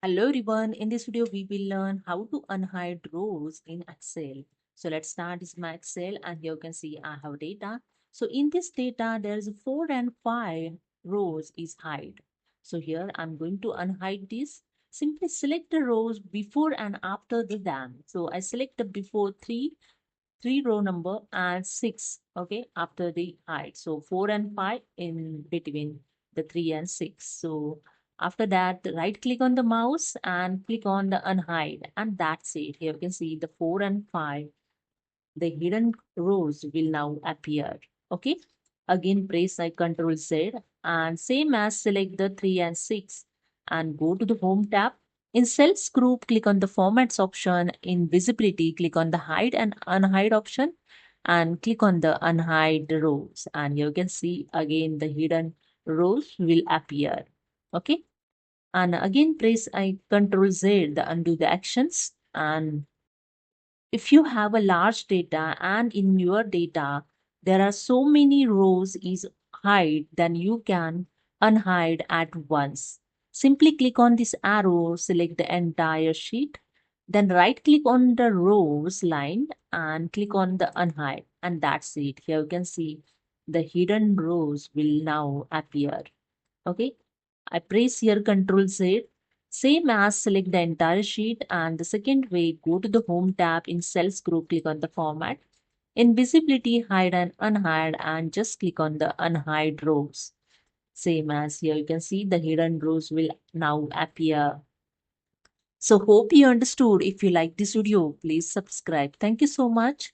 Hello everyone, in this video we will learn how to unhide rows in Excel. So let's start this my Excel and here you can see I have data. So in this data there is 4 and 5 rows is hide. So here I'm going to unhide this. Simply select the rows before and after the dam. So I select the before 3 row number and 6 okay after the hide. So 4 and 5 in between the 3 and 6. So after that, right click on the mouse and click on the unhide, and that's it. Here you can see the 4 and 5. The hidden rows will now appear. Okay. Again, press like Control Z and same as select the 3 and 6 and go to the Home tab. In Cells group, click on the Formats option. In Visibility, click on the Hide and Unhide option and click on the Unhide rows. And you can see again the hidden rows will appear. Okay. And again, press I Control Z to undo the actions. And if you have a large data and in your data there are so many rows is hide, then you can unhide at once. Simply click on this arrow, select the entire sheet, then right click on the rows line and click on the unhide, and that's it. Here you can see the hidden rows will now appear. Okay. I press here Control Z. Same as select the entire sheet, and the second way, go to the Home tab. In Cells group, click on the Format. In Visibility, hide and unhide and just click on the unhide rows. Same as here, you can see the hidden rows will now appear. So hope you understood. If you like this video, please subscribe. Thank you so much.